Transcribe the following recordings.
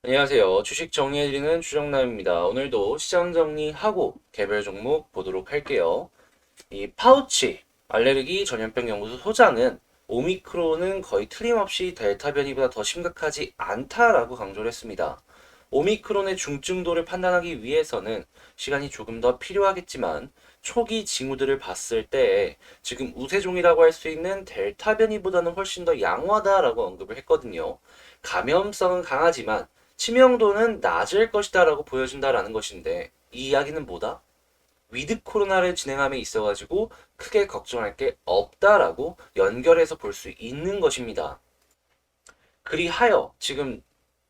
안녕하세요. 주식 정리해드리는 주정남입니다. 오늘도 시장 정리하고 개별 종목 보도록 할게요. 이 파우치 알레르기 전염병 연구소 소장은 오미크론은 거의 틀림없이 델타 변이보다 더 심각하지 않다라고 강조를 했습니다. 오미크론의 중증도를 판단하기 위해서는 시간이 조금 더 필요하겠지만 초기 징후들을 봤을 때 지금 우세종이라고 할 수 있는 델타 변이보다는 훨씬 더 양호하다라고 언급을 했거든요. 감염성은 강하지만 치명도는 낮을 것이다라고 보여준다라는 것인데 이 이야기는 뭐다? 위드 코로나를 진행함에 있어가지고 크게 걱정할 게 없다라고 연결해서 볼 수 있는 것입니다. 그리하여 지금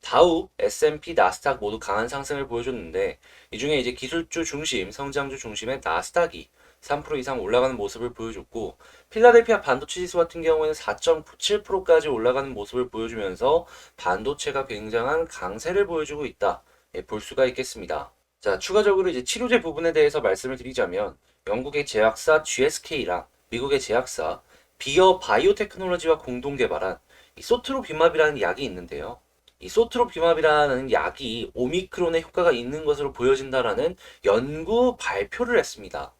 다우, S&P, 나스닥 모두 강한 상승을 보여줬는데 이 중에 이제 기술주 중심, 성장주 중심의 나스닥이 3% 이상 올라가는 모습을 보여줬고 필라델피아 반도체 지수 같은 경우에는 4.97%까지 올라가는 모습을 보여주면서 반도체가 굉장한 강세를 보여주고 있다. 볼 수가 있겠습니다. 자, 추가적으로 이제 치료제 부분에 대해서 말씀을 드리자면 영국의 제약사 GSK랑 미국의 제약사 비어 바이오테크놀로지와 공동 개발한 이 소트로비마비라는 약이 있는데요. 이 소트로비마비라는 약이 오미크론의 효과가 있는 것으로 보여진다라는 연구 발표를 했습니다.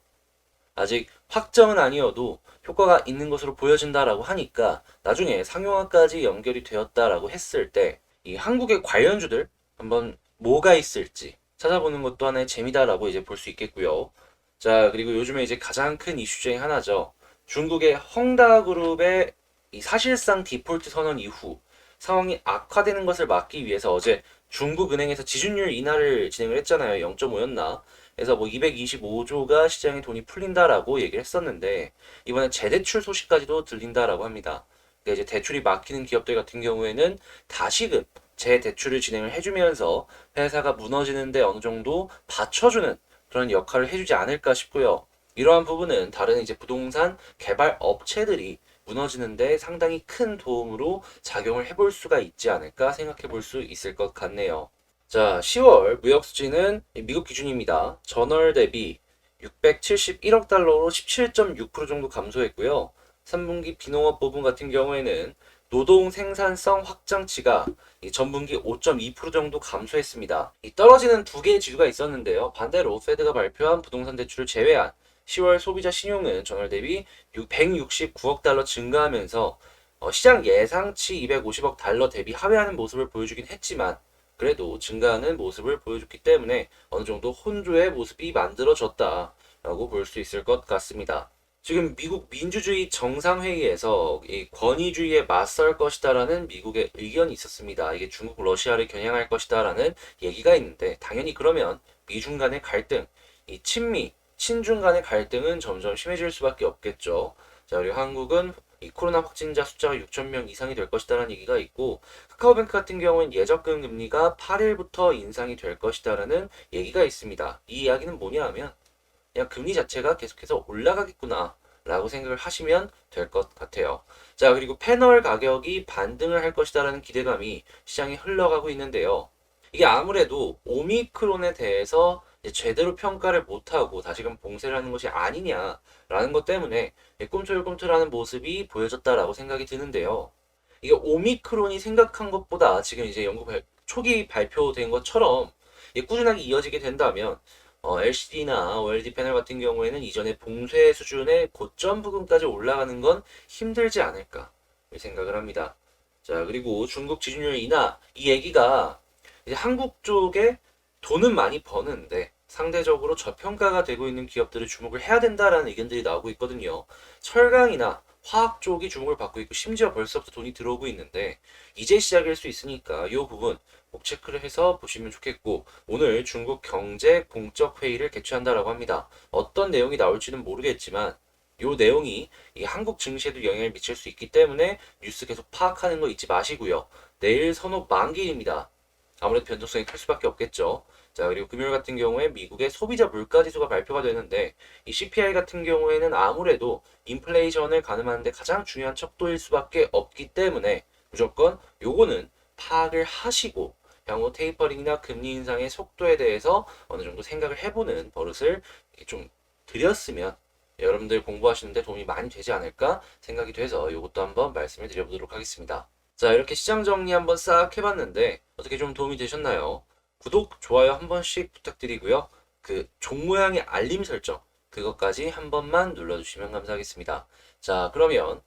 아직 확정은 아니어도 효과가 있는 것으로 보여진다라고 하니까 나중에 상용화까지 연결이 되었다라고 했을 때 이 한국의 관련주들 한번 뭐가 있을지 찾아보는 것도 하나의 재미다라고 이제 볼 수 있겠고요. 자, 그리고 요즘에 이제 가장 큰 이슈 중에 하나죠. 중국의 헝다그룹의 이 사실상 디폴트 선언 이후 상황이 악화되는 것을 막기 위해서 어제 중국은행에서 지준율 인하를 진행을 했잖아요. 0.5였나? 그래서 뭐 225조가 시장에 돈이 풀린다라고 얘기를 했었는데 이번에 재대출 소식까지도 들린다라고 합니다. 그러니까 이제 대출이 막히는 기업들 같은 경우에는 다시금 재대출을 진행을 해주면서 회사가 무너지는데 어느 정도 받쳐주는 그런 역할을 해주지 않을까 싶고요. 이러한 부분은 다른 이제 부동산 개발 업체들이 무너지는데 상당히 큰 도움으로 작용을 해볼 수가 있지 않을까 생각해 볼 수 있을 것 같네요. 자, 10월 무역 수지는 미국 기준입니다. 전월 대비 671억 달러로 17.6% 정도 감소했고요. 3분기 비농업 부분 같은 경우에는 노동 생산성 확장치가 전분기 5.2% 정도 감소했습니다. 이 떨어지는 두 개의 지수가 있었는데요. 반대로 페드가 발표한 부동산 대출을 제외한 10월 소비자 신용은 전월 대비 169억 달러 증가하면서 시장 예상치 250억 달러 대비 하회하는 모습을 보여주긴 했지만 그래도 증가하는 모습을 보여줬기 때문에 어느 정도 혼조의 모습이 만들어졌다라고 볼 수 있을 것 같습니다. 지금 미국 민주주의 정상회의에서 이 권위주의에 맞설 것이다라는 미국의 의견이 있었습니다. 이게 중국, 러시아를 겨냥할 것이다라는 얘기가 있는데 당연히 그러면 미중 간의 갈등, 이 친미, 친중 간의 갈등은 점점 심해질 수밖에 없겠죠. 자, 그리고 한국은 이 코로나 확진자 숫자가 6천 명 이상이 될 것이다라는 얘기가 있고 카카오뱅크 같은 경우는 예적금 금리가 8일부터 인상이 될 것이다라는 얘기가 있습니다. 이 이야기는 뭐냐 하면 그냥 금리 자체가 계속해서 올라가겠구나 라고 생각을 하시면 될 것 같아요. 자, 그리고 패널 가격이 반등을 할 것이다라는 기대감이 시장에 흘러가고 있는데요. 이게 아무래도 오미크론에 대해서 제대로 평가를 못하고 다시금 봉쇄를 하는 것이 아니냐라는 것 때문에 꿈틀꿈틀하는 모습이 보여졌다라고 생각이 드는데요. 이게 오미크론이 생각한 것보다 지금 이제 초기 발표된 것처럼 꾸준하게 이어지게 된다면 LCD나 OLED 패널 같은 경우에는 이전에 봉쇄 수준의 고점 부근까지 올라가는 건 힘들지 않을까 생각을 합니다. 자, 그리고 중국 지준율 인하 이 얘기가 이제 한국 쪽에 돈은 많이 버는데 상대적으로 저평가가 되고 있는 기업들을 주목을 해야 된다라는 의견들이 나오고 있거든요. 철강이나 화학 쪽이 주목을 받고 있고 심지어 벌써부터 돈이 들어오고 있는데 이제 시작일 수 있으니까 이 부분 꼭 체크를 해서 보시면 좋겠고 오늘 중국 경제 공적 회의를 개최한다라고 합니다. 어떤 내용이 나올지는 모르겠지만 이 내용이 이 한국 증시에도 영향을 미칠 수 있기 때문에 뉴스 계속 파악하는 거 잊지 마시고요. 내일 선호 만기입니다. 아무래도 변동성이 클 수밖에 없겠죠. 자, 그리고 금요일 같은 경우에 미국의 소비자 물가 지수가 발표가 되는데 이 CPI 같은 경우에는 아무래도 인플레이션을 가늠하는 데 가장 중요한 척도일 수밖에 없기 때문에 무조건 요거는 파악을 하시고 향후 테이퍼링이나 금리 인상의 속도에 대해서 어느 정도 생각을 해보는 버릇을 좀 들였으면 여러분들 공부하시는데 도움이 많이 되지 않을까 생각이 돼서 이것도 한번 말씀을 드려보도록 하겠습니다. 자, 이렇게 시장 정리 한번 싹 해봤는데 어떻게 좀 도움이 되셨나요? 구독, 좋아요 한 번씩 부탁드리고요. 그 종 모양의 알림 설정 그것까지 한 번만 눌러주시면 감사하겠습니다. 자, 그러면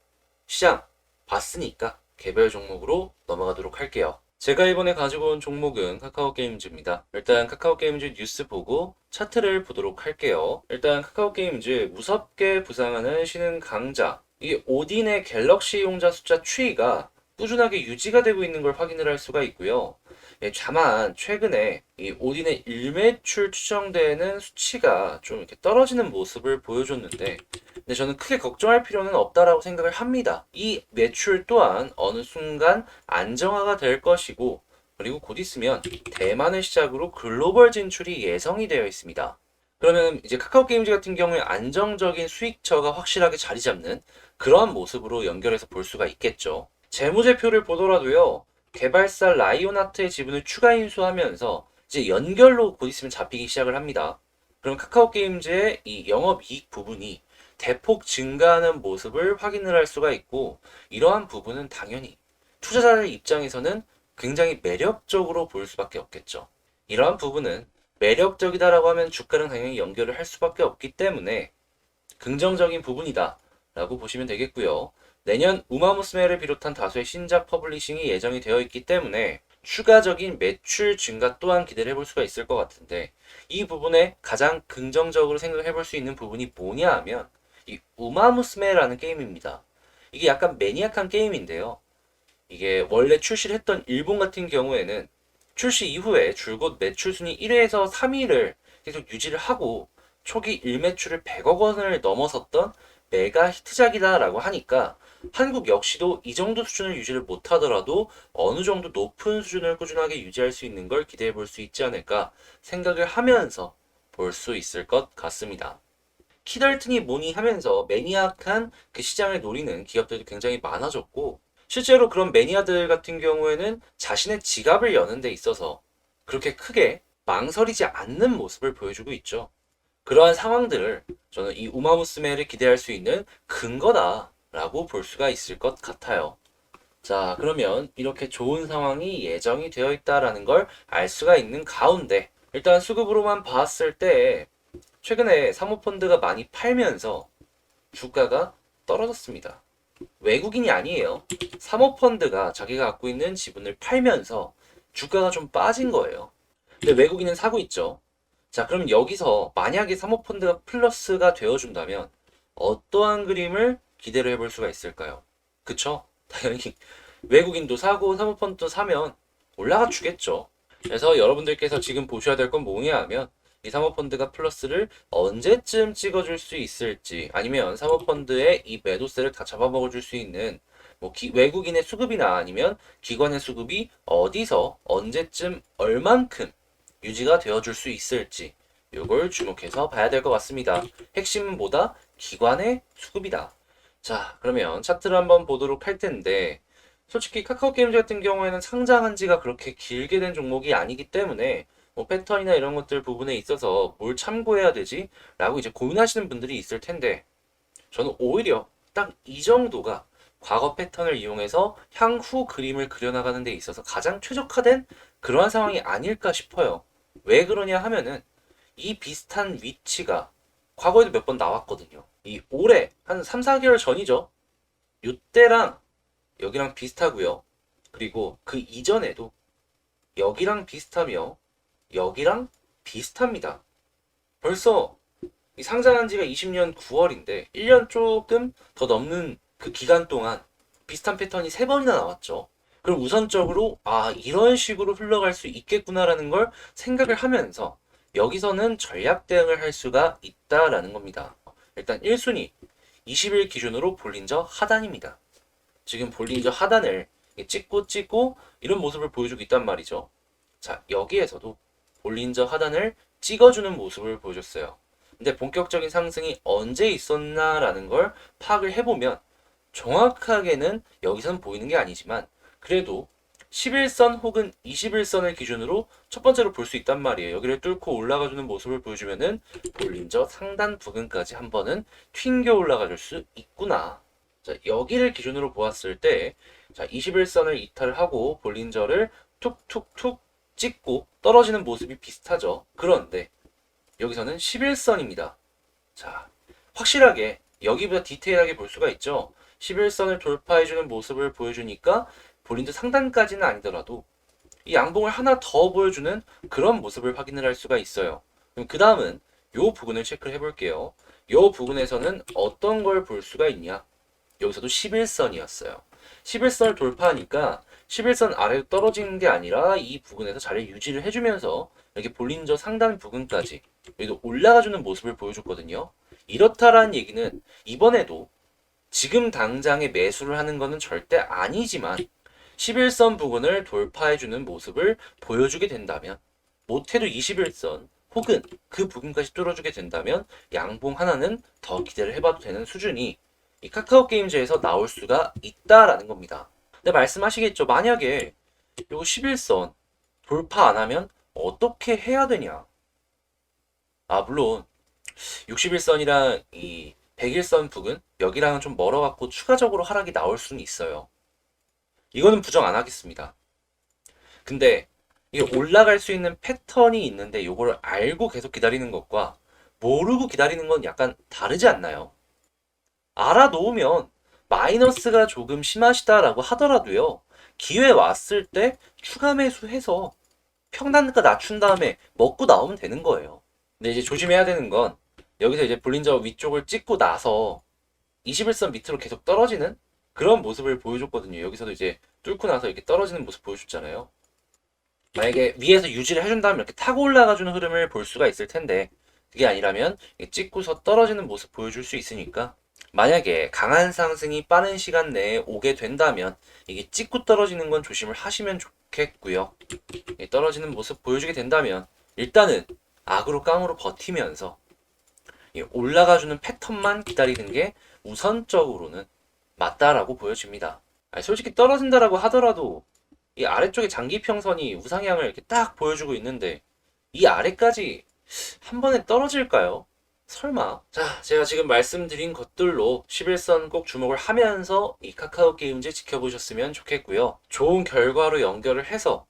시장 봤으니까 개별 종목으로 넘어가도록 할게요. 제가 이번에 가지고 온 종목은 카카오게임즈입니다. 일단 카카오게임즈 뉴스 보고 차트를 보도록 할게요. 일단 카카오게임즈 무섭게 부상하는 신흥 강자. 이게 오딘의 갤럭시 이용자 숫자 추이가 꾸준하게 유지가 되고 있는 걸 확인을 할 수가 있고요. 예, 다만 최근에 이 오딘의 일매출 추정되는 수치가 좀 이렇게 떨어지는 모습을 보여줬는데, 근데 저는 크게 걱정할 필요는 없다라고 생각을 합니다. 이 매출 또한 어느 순간 안정화가 될 것이고, 그리고 곧 있으면 대만을 시작으로 글로벌 진출이 예정이 되어 있습니다. 그러면 이제 카카오 게임즈 같은 경우에 안정적인 수익처가 확실하게 자리 잡는 그러한 모습으로 연결해서 볼 수가 있겠죠. 재무제표를 보더라도요, 개발사 라이온하트의 지분을 추가 인수하면서 이제 연결로 곧 있으면 잡히기 시작을 합니다. 그럼 카카오 게임즈의 이 영업이익 부분이 대폭 증가하는 모습을 확인을 할 수가 있고, 이러한 부분은 당연히 투자자들 입장에서는 굉장히 매력적으로 보일 수밖에 없겠죠. 이러한 부분은 매력적이다라고 하면 주가랑 당연히 연결을 할 수밖에 없기 때문에 긍정적인 부분이다 라고 보시면 되겠고요. 내년 우마무스메를 비롯한 다수의 신작 퍼블리싱이 예정이 되어 있기 때문에 추가적인 매출 증가 또한 기대를 해볼 수가 있을 것 같은데, 이 부분에 가장 긍정적으로 생각해 볼 수 있는 부분이 뭐냐 하면 이 우마무스메라는 게임입니다. 이게 약간 매니악한 게임인데요. 이게 원래 출시를 했던 일본 같은 경우에는 출시 이후에 줄곧 매출 순위 1위에서 3위를 계속 유지를 하고 초기 일매출을 100억 원을 넘어섰던 메가 히트작이다라고 하니까 한국 역시도 이 정도 수준을 유지를 못하더라도 어느 정도 높은 수준을 꾸준하게 유지할 수 있는 걸 기대해 볼 수 있지 않을까 생각을 하면서 볼 수 있을 것 같습니다. 키덜튼이 뭐니 하면서 매니악한 그 시장을 노리는 기업들도 굉장히 많아졌고, 실제로 그런 매니아들 같은 경우에는 자신의 지갑을 여는 데 있어서 그렇게 크게 망설이지 않는 모습을 보여주고 있죠. 그러한 상황들을 저는 이 우마무스메를 기대할 수 있는 근거다라고 볼 수가 있을 것 같아요. 자, 그러면 이렇게 좋은 상황이 예정이 되어 있다라는 걸 알 수가 있는 가운데, 일단 수급으로만 봤을 때 최근에 사모펀드가 많이 팔면서 주가가 떨어졌습니다. 외국인이 아니에요. 사모펀드가 자기가 갖고 있는 지분을 팔면서 주가가 좀 빠진 거예요. 근데 외국인은 사고 있죠. 자, 그럼 여기서 만약에 사모펀드가 플러스가 되어준다면 어떠한 그림을 기대를 해볼 수가 있을까요? 그쵸? 당연히 외국인도 사고 사모펀드도 사면 올라가 주겠죠. 그래서 여러분들께서 지금 보셔야 될 건 뭐냐 하면 이 사모펀드가 플러스를 언제쯤 찍어줄 수 있을지, 아니면 사모펀드의 이 매도세를 다 잡아먹어 줄 수 있는 뭐 외국인의 수급이나 아니면 기관의 수급이 어디서 언제쯤 얼만큼 유지가 되어줄 수 있을지, 이걸 주목해서 봐야 될 것 같습니다. 핵심은 뭐다? 기관의 수급이다. 자, 그러면 차트를 한번 보도록 할 텐데, 솔직히 카카오게임즈 같은 경우에는 상장한 지가 그렇게 길게 된 종목이 아니기 때문에 뭐 패턴이나 이런 것들 부분에 있어서 뭘 참고해야 되지? 라고 이제 고민하시는 분들이 있을 텐데, 저는 오히려 딱 이 정도가 과거 패턴을 이용해서 향후 그림을 그려나가는 데 있어서 가장 최적화된 그러한 상황이 아닐까 싶어요. 왜 그러냐 하면은 이 비슷한 위치가 과거에도 몇 번 나왔거든요. 이 올해 한 3, 4개월 전이죠. 이때랑 여기랑 비슷하고요. 그리고 그 이전에도 여기랑 비슷하며 여기랑 비슷합니다. 벌써 이 상장한 지가 20년 9월인데 1년 조금 더 넘는 그 기간 동안 비슷한 패턴이 3번이나 나왔죠. 그럼 우선적으로 이런 식으로 흘러갈 수 있겠구나라는 걸 생각을 하면서 여기서는 전략 대응을 할 수가 있다라는 겁니다. 일단 1순위 20일 기준으로 볼린저 하단입니다. 지금 볼린저 하단을 찍고 이런 모습을 보여주고 있단 말이죠. 자, 여기에서도 볼린저 하단을 찍어주는 모습을 보여줬어요. 근데 본격적인 상승이 언제 있었나라는 걸 파악을 해보면 정확하게는 여기선 보이는 게 아니지만 그래도 11선 혹은 21선을 기준으로 첫 번째로 볼 수 있단 말이에요. 여기를 뚫고 올라가주는 모습을 보여주면은 볼린저 상단 부근까지 한 번은 튕겨 올라가 줄 수 있구나 자, 여기를 기준으로 보았을 때, 자, 21선을 이탈하고 볼린저를 툭툭툭 찍고 떨어지는 모습이 비슷하죠. 그런데 여기서는 11선입니다. 자, 확실하게 여기보다 디테일하게 볼 수가 있죠. 11선을 돌파해주는 모습을 보여주니까 볼린저 상단까지는 아니더라도 이 양봉을 하나 더 보여주는 그런 모습을 확인을 할 수가 있어요. 그럼 그 다음은 요 부분을 체크를 해볼게요. 요 부분에서는 어떤 걸 볼 수가 있냐? 여기서도 11선이었어요. 11선을 돌파하니까 11선 아래로 떨어지는 게 아니라 이 부분에서 자리를 유지를 해주면서 여기 볼린저 상단 부근까지 여기도 올라가주는 모습을 보여줬거든요. 이렇다라는 얘기는 이번에도 지금 당장에 매수를 하는 것은 절대 아니지만 11선 부근을 돌파해주는 모습을 보여주게 된다면 못해도 21선 혹은 그 부분까지 뚫어주게 된다면 양봉 하나는 더 기대를 해봐도 되는 수준이 이 카카오 게임즈에서 나올 수가 있다라는 겁니다. 근데 말씀하시겠죠. 만약에 이거 11선 돌파 안 하면 어떻게 해야 되냐? 아, 물론 61선이랑 이 101선 부근 여기랑은 좀 멀어갖고 추가적으로 하락이 나올 수는 있어요. 이거는 부정 안 하겠습니다. 근데 이게 올라갈 수 있는 패턴이 있는데 이거를 알고 계속 기다리는 것과 모르고 기다리는 건 약간 다르지 않나요? 알아놓으면 마이너스가 조금 심하시다라고 하더라도요. 기회 왔을 때 추가 매수해서 평단가 낮춘 다음에 먹고 나오면 되는 거예요. 근데 이제 조심해야 되는 건 여기서 이제 볼린저 위쪽을 찍고 나서 21선 밑으로 계속 떨어지는 그런 모습을 보여줬거든요. 여기서도 이제 뚫고 나서 이렇게 떨어지는 모습 보여줬잖아요. 만약에 위에서 유지를 해준다면 이렇게 타고 올라가주는 흐름을 볼 수가 있을 텐데 그게 아니라면 찍고서 떨어지는 모습 보여줄 수 있으니까 만약에 강한 상승이 빠른 시간 내에 오게 된다면 이게 찍고 떨어지는 건 조심을 하시면 좋겠고요. 떨어지는 모습 보여주게 된다면 일단은 악으로 깡으로 버티면서 올라가주는 패턴만 기다리는 게 우선적으로는 맞다라고 보여집니다. 아니, 솔직히 떨어진다라고 하더라도 이 아래쪽에 장기평선이 우상향을 이렇게 딱 보여주고 있는데 이 아래까지 한 번에 떨어질까요? 설마. 자, 제가 지금 말씀드린 것들로 11선 꼭 주목을 하면서 이 카카오 게임즈 지켜보셨으면 좋겠고요. 좋은 결과로 연결을 해서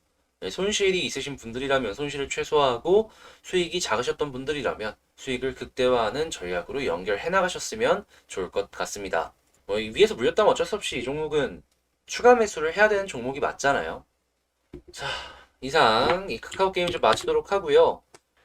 손실이 있으신 분들이라면 손실을 최소화하고 수익이 작으셨던 분들이라면 수익을 극대화하는 전략으로 연결해 나가셨으면 좋을 것 같습니다. 위에서 물렸다면 어쩔 수 없이 이 종목은 추가 매수를 해야 되는 종목이 맞잖아요. 자, 이상 이 카카오 게임즈 마치도록 하고요.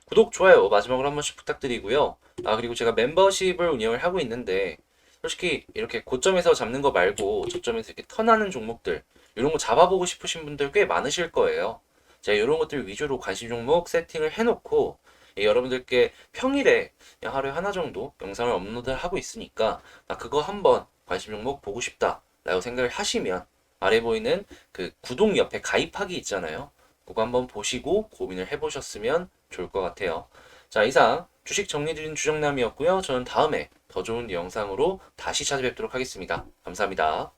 구독, 좋아요 마지막으로 한 번씩 부탁드리고요. 아, 그리고 제가 멤버십을 운영을 하고 있는데 솔직히 이렇게 고점에서 잡는 거 말고 저점에서 이렇게 턴하는 종목들 이런 거 잡아보고 싶으신 분들 꽤 많으실 거예요. 제가 이런 것들 위주로 관심 종목 세팅을 해놓고 여러분들께 평일에 그냥 하루에 하나 정도 영상을 업로드하고 있으니까 나 그거 한번 관심 종목 보고 싶다 라고 생각을 하시면 아래 보이는 그 구독 옆에 가입하기 있잖아요. 그거 한번 보시고 고민을 해보셨으면 좋을 것 같아요. 자, 이상 주식 정리드린 주정남이었고요. 저는 다음에 더 좋은 영상으로 다시 찾아뵙도록 하겠습니다. 감사합니다.